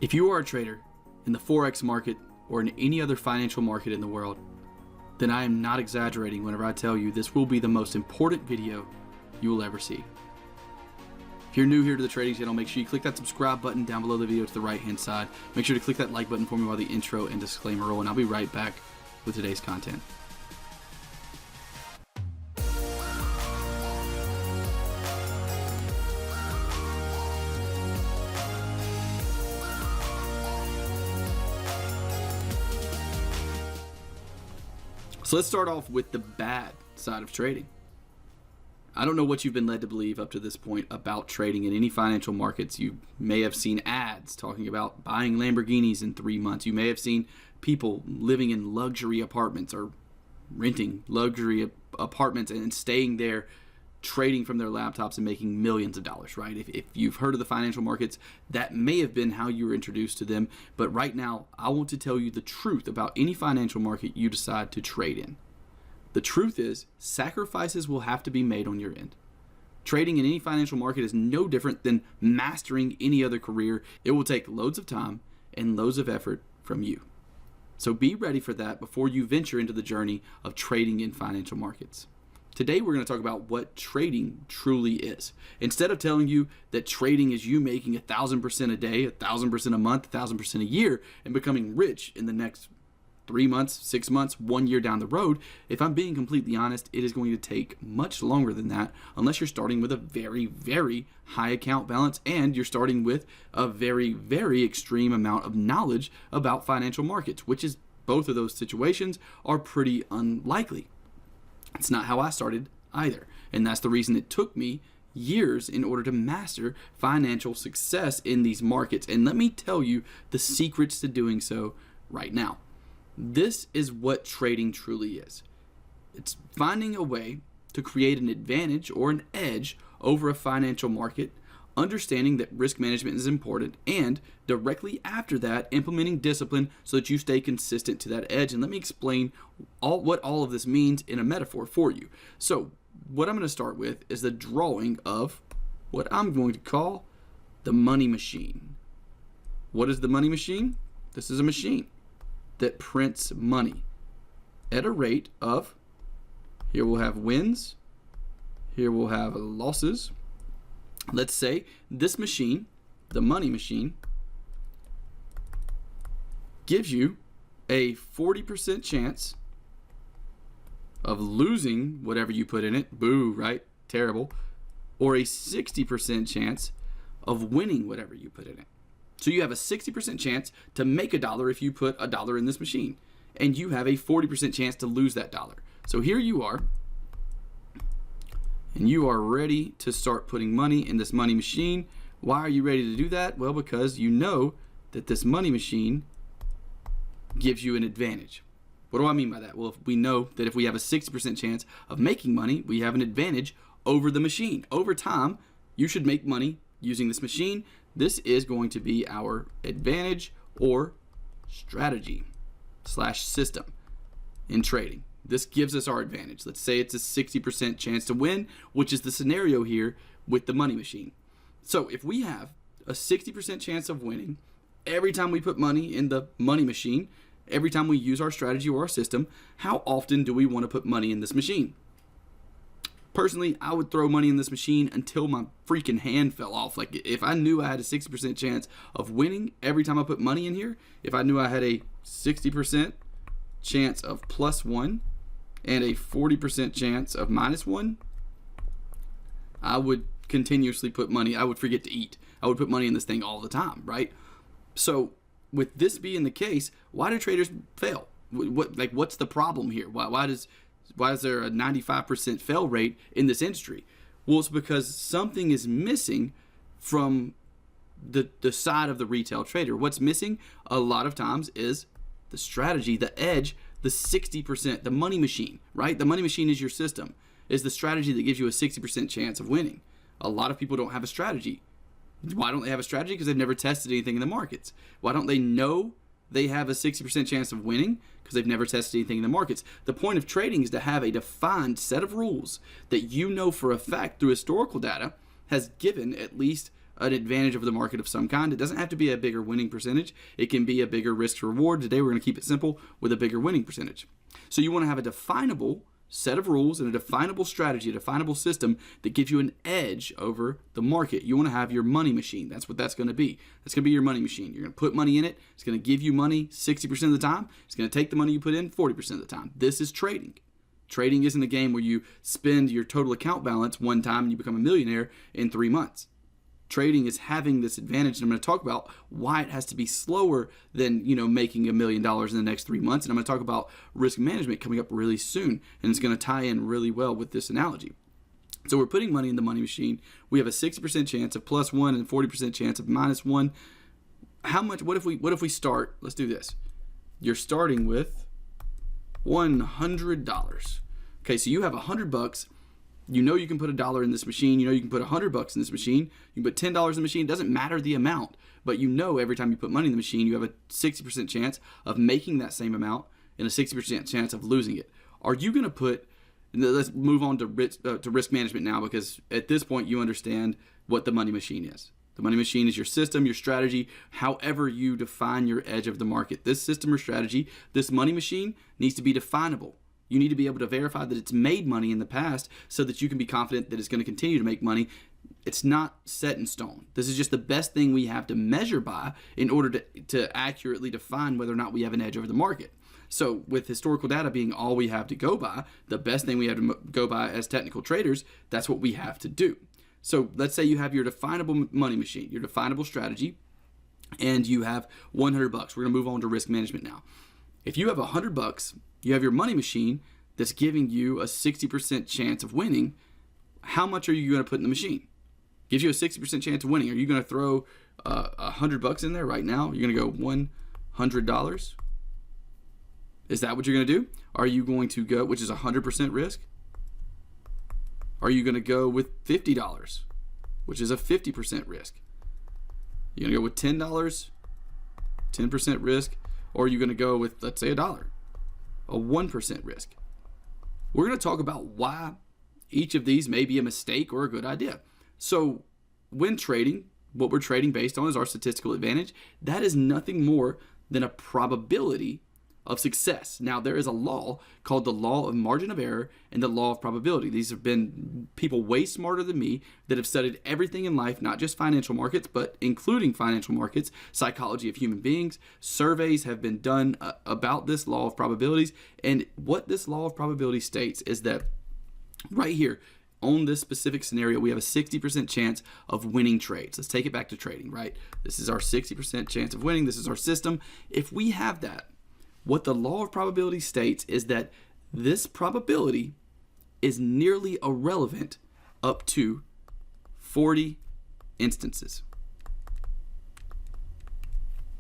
If you are a trader in the Forex market or in any other financial market in the world, then I am not exaggerating whenever I tell you this will be the most important video you will ever see. If you're new here to the trading channel, make sure you click that subscribe button down below the video to the right hand side. Make sure to click that like button for me while the intro and disclaimer roll, and I'll be right back with today's content. So let's start off with the bad side of trading. I don't know what you've been led to believe up to this point about trading in any financial markets. You may have seen ads talking about buying Lamborghinis in 3 months. You may have seen people living in luxury apartments or renting luxury apartments and staying there, trading from their laptops and making millions of dollars, right? If you've heard of the financial markets, that may have been how you were introduced to them. But right now, I want to tell you the truth about any financial market you decide to trade in. The truth is, sacrifices will have to be made on your end. Trading in any financial market is no different than mastering any other career. It will take loads of time and loads of effort from you. So be ready for that before you venture into the journey of trading in financial markets. Today, we're going to talk about what trading truly is. Instead of telling you that trading is you making 1,000% a day, 1,000% a month, 1,000% a year, and becoming rich in the next 3 months, 6 months, 1 year down the road, if I'm being completely honest, it is going to take much longer than that unless you're starting with a very, very high account balance and you're starting with a very, very extreme amount of knowledge about financial markets, which is both of those situations are pretty unlikely. It's not how I started either. And that's the reason it took me years in order to master financial success in these markets. And let me tell you the secrets to doing so right now. This is what trading truly is. It's finding a way to create an advantage or an edge over a financial market, understanding that risk management is important, and directly after that, implementing discipline so that you stay consistent to that edge. And let me explain what all of this means in a metaphor for you. So what I'm going to start with is the drawing of what I'm going to call the money machine. What is the money machine? This is a machine that prints money at a rate of, here we'll have wins, here we'll have losses. Let's say this machine, the money machine, gives you a 40% chance of losing whatever you put in it. Boo, right? Terrible. Or a 60% chance of winning whatever you put in it. So you have a 60% chance to make $1 if you put $1 in this machine. And you have a 40% chance to lose that $1. So here you are. And you are ready to start putting money in this money machine. Why are you ready to do that? Well, because you know that this money machine gives you an advantage. What do I mean by that? Well, if we know that if we have a 60% chance of making money, we have an advantage over the machine. Over time, you should make money using this machine. This is going to be our advantage or strategy / system in trading. This gives us our advantage. Let's say it's a 60% chance to win, which is the scenario here with the money machine. So if we have a 60% chance of winning every time we put money in the money machine, every time we use our strategy or our system, how often do we want to put money in this machine? Personally, I would throw money in this machine until my freaking hand fell off. Like if I knew I had a 60% chance of winning every time I put money in here, if I knew I had a 60% chance of +1 and a 40% chance of -1, I would continuously put money. I would forget to eat. I would put money in this thing all the time, right? So with this being the case, why do traders fail? What's the problem here? Why is there a 95% fail rate in this industry? Well, it's because something is missing from the side of the retail trader. What's missing a lot of times is the strategy, the edge, the 60%, the money machine, right? The money machine is your system, is the strategy that gives you a 60% chance of winning. A lot of people don't have a strategy. Why don't they have a strategy? Because they've never tested anything in the markets. Why don't they know they have a 60% chance of winning? Because they've never tested anything in the markets. The point of trading is to have a defined set of rules that you know for a fact through historical data has given at least an advantage over the market of some kind. It doesn't have to be a bigger winning percentage. It can be a bigger risk to reward. Today we're going to keep it simple with a bigger winning percentage. So you want to have a definable set of rules and a definable strategy, a definable system that gives you an edge over the market. You want to have your money machine. That's what that's going to be. That's going to be your money machine. You're going to put money in it. It's going to give you money 60% of the time. It's going to take the money you put in 40% of the time. This is trading. Trading isn't a game where you spend your total account balance one time and you become a millionaire in 3 months. Trading is having this advantage, and I'm going to talk about why it has to be slower than, making $1 million in the next 3 months. And I'm going to talk about risk management coming up really soon, and it's going to tie in really well with this analogy. So we're putting money in the money machine. We have a 60% chance of +1 and 40% chance of -1. How much? What if we start? Let's do this. You're starting with $100. Okay, so you have $100. You know you can put $1 in this machine. You know you can put $100 in this machine. You can put $10 in the machine. It doesn't matter the amount, but every time you put money in the machine, you have a 60% chance of making that same amount and a 60% chance of losing it. Are you going to put? Let's move on to risk management now, because at this point you understand what the money machine is. The money machine is your system, your strategy, however you define your edge of the market. This system or strategy, this money machine needs to be definable. You need to be able to verify that it's made money in the past so that you can be confident that it's going to continue to make money. It's not set in stone. This is just the best thing we have to measure by in order to accurately define whether or not we have an edge over the market. So with historical data being all we have to go by, the best thing we have to go by as technical traders, that's what we have to do. So let's say you have your definable money machine, your definable strategy, and you have $100. We're going to move on to risk management now. If you have $100, you have your money machine that's giving you a 60% chance of winning. How much are you going to put in the machine? Gives you a 60% chance of winning. Are you going to throw $100 in there right now? You're going to go $100? Is that what you're going to do? Are you going to go, which is 100% risk? Are you going to go with $50, which is a 50% risk? You're going to go with $10, 10% risk, or are you going to go with, let's say, $1, a 1% risk? We're going to talk about why each of these may be a mistake or a good idea. So when trading, what we're trading based on is our statistical advantage. That is nothing more than a probability of success. Now, there is a law called the Law of Margin of Error and the Law of Probability. These have been people way smarter than me that have studied everything in life, not just financial markets, but including financial markets, psychology of human beings. Surveys have been done about this Law of Probabilities. And what this Law of Probability states is that right here, on this specific scenario, we have a 60% chance of winning trades. Let's take it back to trading, right? This is our 60% chance of winning. This is our system. If we have that, what the Law of Probability states is that this probability is nearly irrelevant up to 40 instances.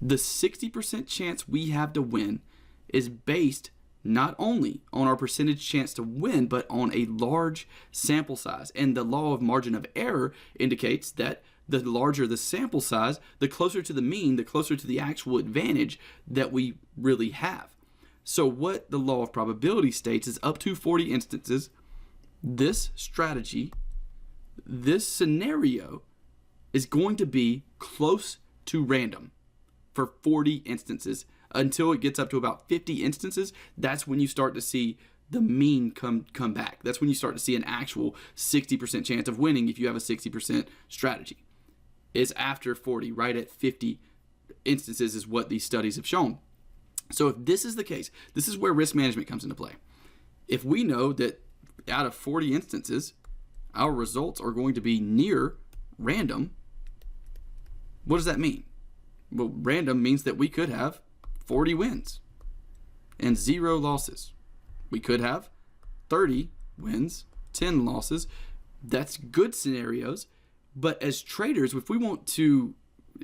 The 60% chance we have to win is based not only on our percentage chance to win, but on a large sample size. And the law of margin of error indicates that the larger the sample size, the closer to the mean, the closer to the actual advantage that we really have. So what the law of probability states is up to 40 instances, this strategy, this scenario is going to be close to random for 40 instances until it gets up to about 50 instances. That's when you start to see the mean come back. That's when you start to see an actual 60% chance of winning if you have a 60% strategy. Is after 40, right at 50 instances is what these studies have shown. So if this is the case, this is where risk management comes into play. If we know that out of 40 instances, our results are going to be near random, what does that mean? Well, random means that we could have 40 wins and 0 losses. We could have 30 wins, 10 losses. That's good scenarios. But as traders, if we want to,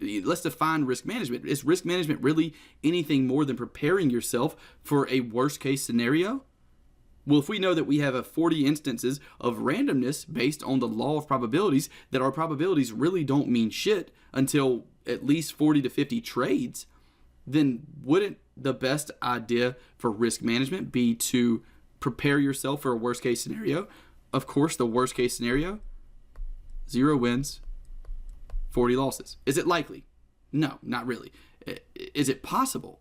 let's define risk management. Is risk management really anything more than preparing yourself for a worst case scenario? Well, if we know that we have a 40 instances of randomness based on the law of probabilities, that our probabilities really don't mean shit until at least 40 to 50 trades, then wouldn't the best idea for risk management be to prepare yourself for a worst case scenario? Of course, the worst case scenario, 0 wins, 40 losses. Is it likely? No, not really. Is it possible?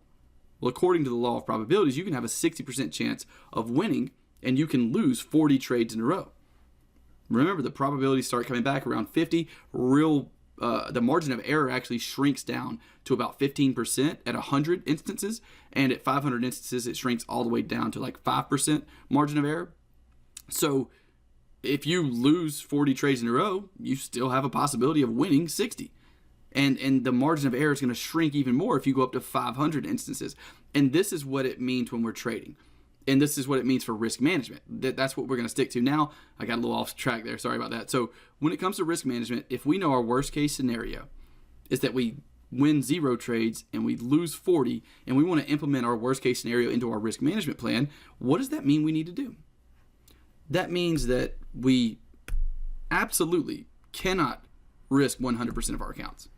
Well, according to the law of probabilities, you can have a 60% chance of winning and you can lose 40 trades in a row. Remember, the probabilities start coming back around 50. The margin of error actually shrinks down to about 15% at 100 instances, and at 500 instances, it shrinks all the way down to like 5% margin of error. So if you lose 40 trades in a row, you still have a possibility of winning 60. And the margin of error is going to shrink even more if you go up to 500 instances. And this is what it means when we're trading. And this is what it means for risk management. That's what we're going to stick to now. I got a little off track there. Sorry about that. So when it comes to risk management, if we know our worst case scenario is that we win 0 trades and we lose 40, and we want to implement our worst case scenario into our risk management plan, what does that mean we need to do? That means that we absolutely cannot risk 100% of our accounts.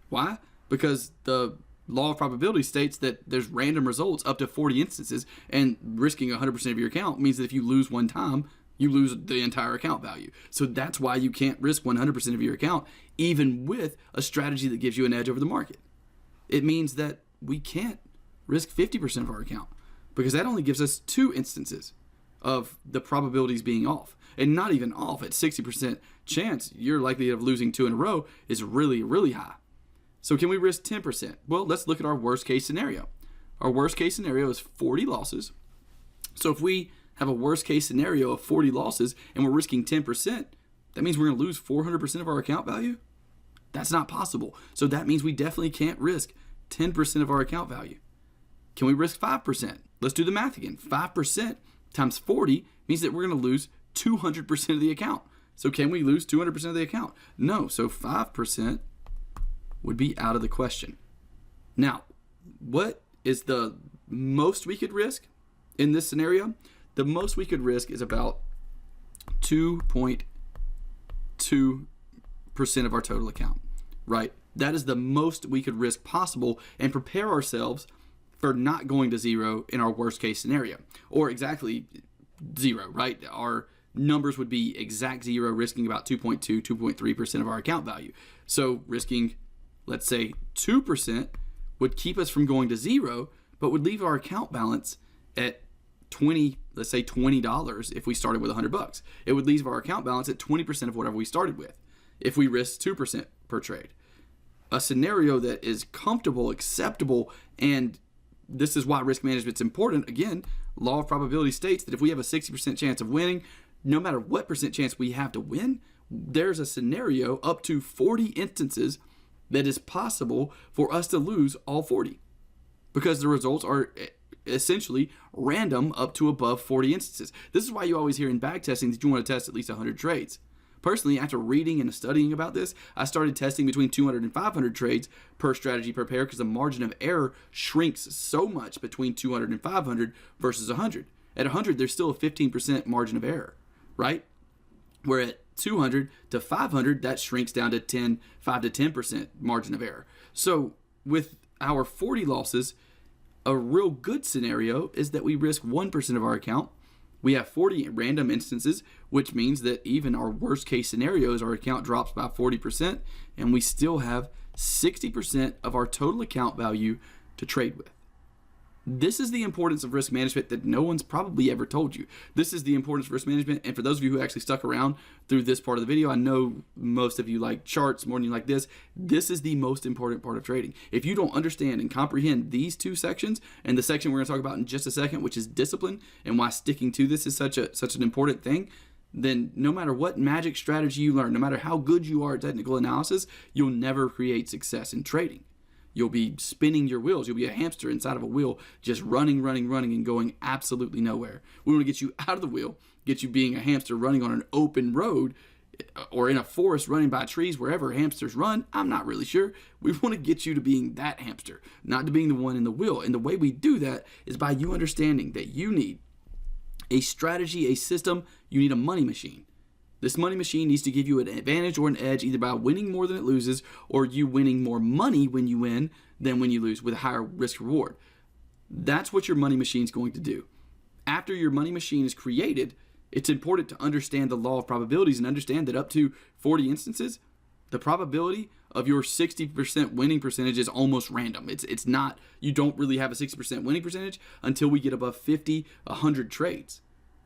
Why? Because the law of probability states that there's random results up to 40 instances, and risking 100% of your account means that if you lose one time, you lose the entire account value. So that's why you can't risk 100% of your account, even with a strategy that gives you an edge over the market. It means that we can't risk 50% of our account, because that only gives us 2 instances of the probabilities being off. And not even off. At 60% chance, your likelihood of losing 2 in a row is really, really high. So can we risk 10%? Well, let's look at our worst case scenario. Our worst case scenario is 40 losses. So if we have a worst case scenario of 40 losses and we're risking 10%, that means we're going to lose 400% of our account value? That's not possible. So that means we definitely can't risk 10% of our account value. Can we risk 5%? Let's do the math again. 5% times 40 means that we're going to lose 200% of the account. So can we lose 200% of the account? No. So 5% would be out of the question. Now, what is the most we could risk in this scenario? The most we could risk is about 2.2% of our total account, right? That is the most we could risk possible and prepare ourselves for not going to 0 in our worst case scenario, or exactly 0, right? Our numbers would be exact 0, risking about 2.3% of our account value. So risking, let's say 2% would keep us from going to 0, but would leave our account balance at let's say $20 if we started with $100. It would leave our account balance at 20% of whatever we started with if we risked 2% per trade. A scenario that is comfortable, acceptable, and this is why risk management is important. Again, law of probability states that if we have a 60% chance of winning, no matter what percent chance we have to win, there's a scenario up to 40 instances that is possible for us to lose all 40, because the results are essentially random up to above 40 instances. This is why you always hear in back testing that you want to test at least 100 trades. Personally, after reading and studying about this, I started testing between 200 and 500 trades per strategy per pair, because the margin of error shrinks so much between 200 and 500 versus 100. At 100, there's still a 15% margin of error, right? Where at 200 to 500, that shrinks down to 5 to 10% margin of error. So with our 40 losses, a real good scenario is that we risk 1% of our account. We have 40 random instances, which means that even our worst case scenarios, our account drops by 40%, and we still have 60% of our total account value to trade with. This is the importance of risk management that no one's probably ever told you. This is the importance of risk management. And for those of you who actually stuck around through this part of the video, I know most of you like charts more than you like this. This is the most important part of trading. If you don't understand and comprehend these 2 sections, and the section we're going to talk about in just a second, which is discipline and why sticking to this is such an important thing, then no matter what magic strategy you learn, no matter how good you are at technical analysis, you'll never create success in trading. You'll be spinning your wheels. You'll be a hamster inside of a wheel, just running, and going absolutely nowhere. We want to get you out of the wheel, get you being a hamster running on an open road or in a forest running by trees, wherever hamsters run. I'm not really sure. We want to get you to being that hamster, not to being the one in the wheel. And the way we do that is by you understanding that you need a strategy, a system. You need a money machine. This money machine needs to give you an advantage or an edge, either by winning more than it loses, or you winning more money when you win than when you lose, with a higher risk reward. That's what your money machine is going to do. After your money machine is created, it's important to understand the law of probabilities and understand that up to 40 instances, the probability of your 60% winning percentage is almost random. It's not, you don't really have a 60% winning percentage until we get above 50, 100 trades.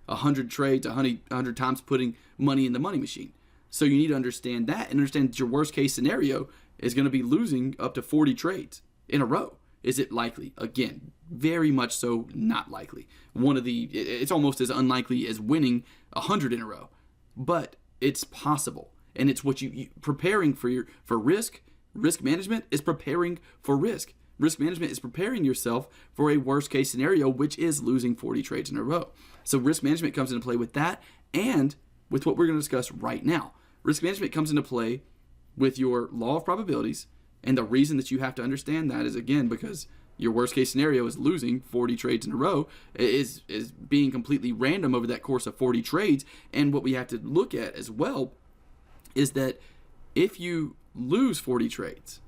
100 trades, 100 times putting money in the money machine. So you need to understand that and understand that your worst case scenario is going to be losing up to 40 trades in a row. Is it likely? Again, very much so not likely. It's almost as unlikely as winning 100 in a row, but it's possible. And it's what you preparing for risk. Risk management is preparing for risk. Risk management is preparing yourself for a worst case scenario, which is losing 40 trades in a row. So risk management comes into play with that and with what we're going to discuss right now. Risk management comes into play with your law of probabilities. And the reason that you have to understand that is, again, because your worst case scenario is losing 40 trades in a row, is being completely random over that course of 40 trades. And what we have to look at as well is that if you lose 40 trades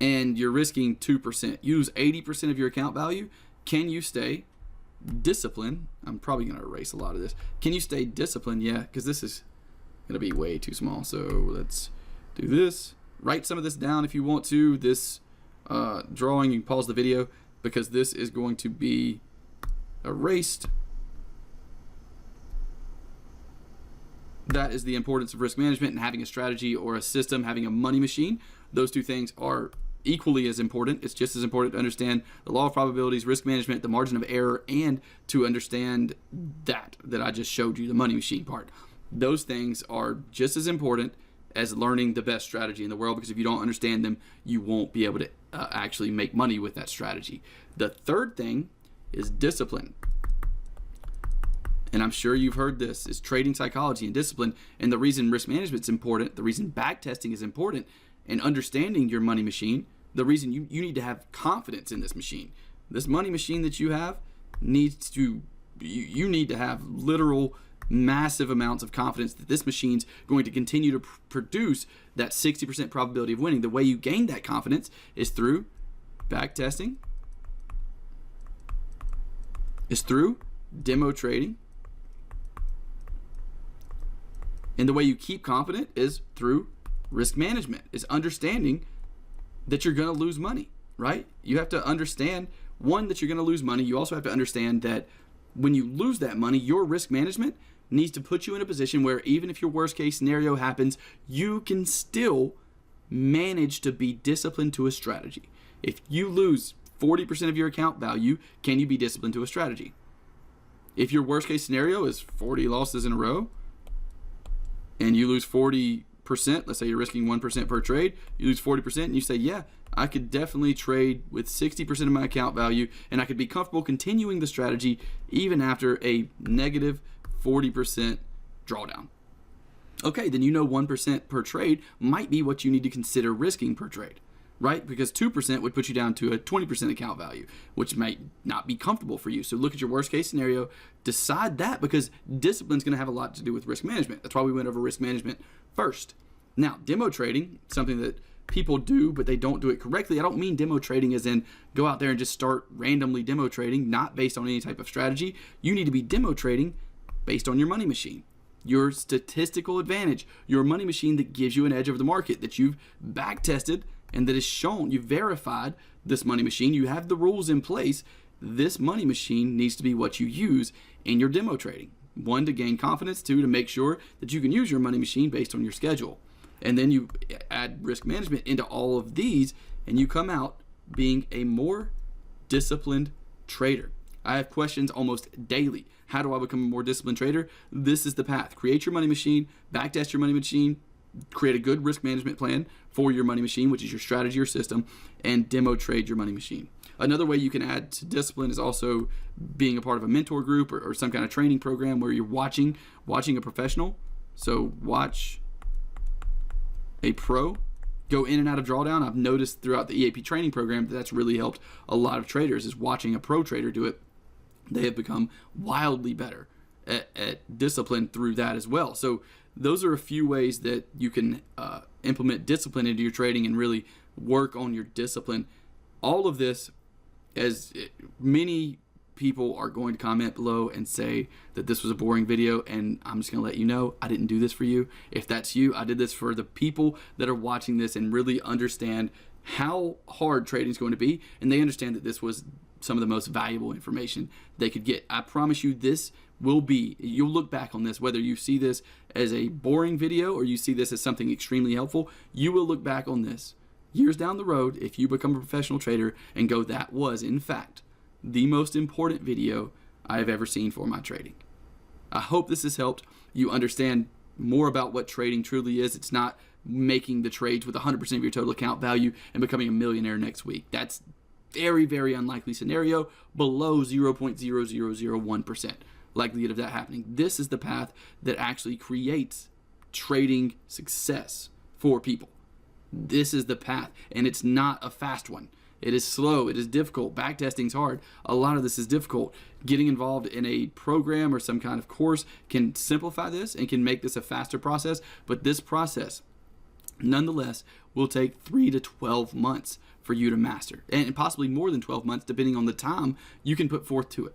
and you're risking 2%, you lose 80% of your account value, can you stay disciplined? I'm probably going to erase a lot of this. Can you stay disciplined? Yeah, because this is going to be way too small. So let's do this. Write some of this down if you want to. This drawing, you can pause the video because this is going to be erased. That is the importance of risk management and having a strategy or a system, having a money machine. Those two things are equally as important. It's just as important to understand the law of probabilities, risk management, the margin of error, and to understand that I just showed you, the money machine part. Those things are just as important as learning the best strategy in the world, because if you don't understand them, you won't be able to actually make money with that strategy. The third thing is discipline. And I'm sure you've heard this, is trading psychology and discipline. And the reason risk management is important, the reason back testing is important, and understanding your money machine, the reason you need to have confidence in this machine. This money machine that you have needs to, you need to have literal massive amounts of confidence that this machine's going to continue to produce that 60% probability of winning. The way you gain that confidence is through back testing, is through demo trading, and the way you keep confident is through risk management, is understanding that you're going to lose money, right? You have to understand, one, that you're going to lose money. You also have to understand that when you lose that money, your risk management needs to put you in a position where even if your worst case scenario happens, you can still manage to be disciplined to a strategy. If you lose 40% of your account value, can you be disciplined to a strategy? If your worst case scenario is 40 losses in a row and you lose 40%, let's say you're risking 1% per trade, you lose 40% and you say, yeah, I could definitely trade with 60% of my account value and I could be comfortable continuing the strategy even after a negative 40% drawdown. Okay, then you know 1% per trade might be what you need to consider risking per trade, right? Because 2% would put you down to a 20% account value, which might not be comfortable for you. So look at your worst case scenario, decide that, because discipline is going to have a lot to do with risk management. That's why we went over risk management first. Now, demo trading, something that people do, but they don't do it correctly. I don't mean demo trading as in go out there and just start randomly demo trading, not based on any type of strategy. You need to be demo trading based on your money machine, your statistical advantage, your money machine that gives you an edge over the market, that you've back tested and that is shown, you've verified this money machine, you have the rules in place. This money machine needs to be what you use in your demo trading. One, to gain confidence. Two, to make sure that you can use your money machine based on your schedule. And then you add risk management into all of these and you come out being a more disciplined trader. I have questions almost daily. How do I become a more disciplined trader? This is the path. Create your money machine, backtest your money machine, create a good risk management plan for your money machine, which is your strategy or system, and demo trade your money machine. Another way you can add to discipline is also being a part of a mentor group or some kind of training program where you're watching a professional. So watch a pro go in and out of drawdown. I've noticed throughout the EAP training program that's really helped a lot of traders, is watching a pro trader do it. They have become wildly better at discipline through that as well. So those are a few ways that you can implement discipline into your trading and really work on your discipline. All of this, as many people are going to comment below and say that this was a boring video, and I'm just going to let you know I didn't do this for you. If that's you, I did this for the people that are watching this and really understand how hard trading is going to be, and they understand that this was some of the most valuable information they could get. I promise you, this will be, you'll look back on this, whether you see this as a boring video or you see this as something extremely helpful, you will look back on this years down the road if you become a professional trader and go, that was in fact the most important video I have ever seen for my trading. I hope this has helped you understand more about what trading truly is. It's not making the trades with 100% of your total account value and becoming a millionaire next week. That's very, very unlikely scenario, below 0.0001% likelihood of that happening. This is the path that actually creates trading success for people. This is the path, and it's not a fast one. It is slow, it is difficult, backtesting's hard. A lot of this is difficult. Getting involved in a program or some kind of course can simplify this and can make this a faster process, but this process, nonetheless, will take 3 to 12 months for you to master, and possibly more than 12 months depending on the time you can put forth to it.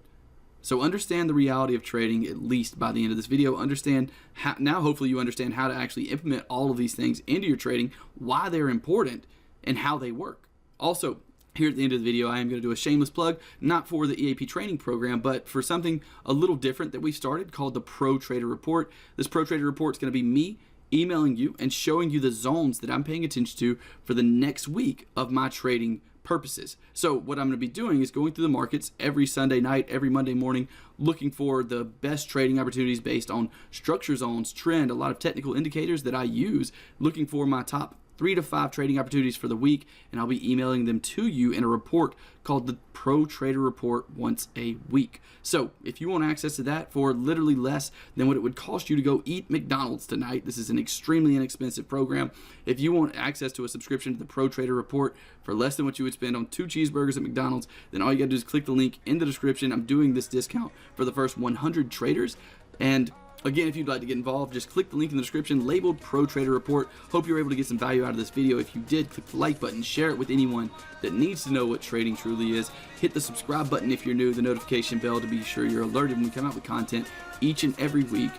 So understand the reality of trading, at least by the end of this video. Understand how, now hopefully you understand how to actually implement all of these things into your trading, why they're important, and how they work. Also, here at the end of the video, I am going to do a shameless plug, not for the EAP Training Program, but for something a little different that we started called the Pro Trader Report. This Pro Trader Report is going to be me emailing you and showing you the zones that I'm paying attention to for the next week of my trading purposes. So what I'm going to be doing is going through the markets every Sunday night, every Monday morning, looking for the best trading opportunities based on structure zones, trend, a lot of technical indicators that I use, looking for my top 3 to 5 trading opportunities for the week, and I'll be emailing them to you in a report called the Pro Trader Report once a week. So if you want access to that for literally less than what it would cost you to go eat McDonald's tonight, this is an extremely inexpensive program. If you want access to a subscription to the Pro Trader Report for less than what you would spend on 2 cheeseburgers at McDonald's, then all you gotta do is click the link in the description. I'm doing this discount for the first 100 traders, and again, if you'd like to get involved, just click the link in the description labeled Pro Trader Report. Hope you were able to get some value out of this video. If you did, click the like button, share it with anyone that needs to know what trading truly is. Hit the subscribe button if you're new, the notification bell to be sure you're alerted when we come out with content each and every week.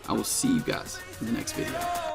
I will see you guys in the next video.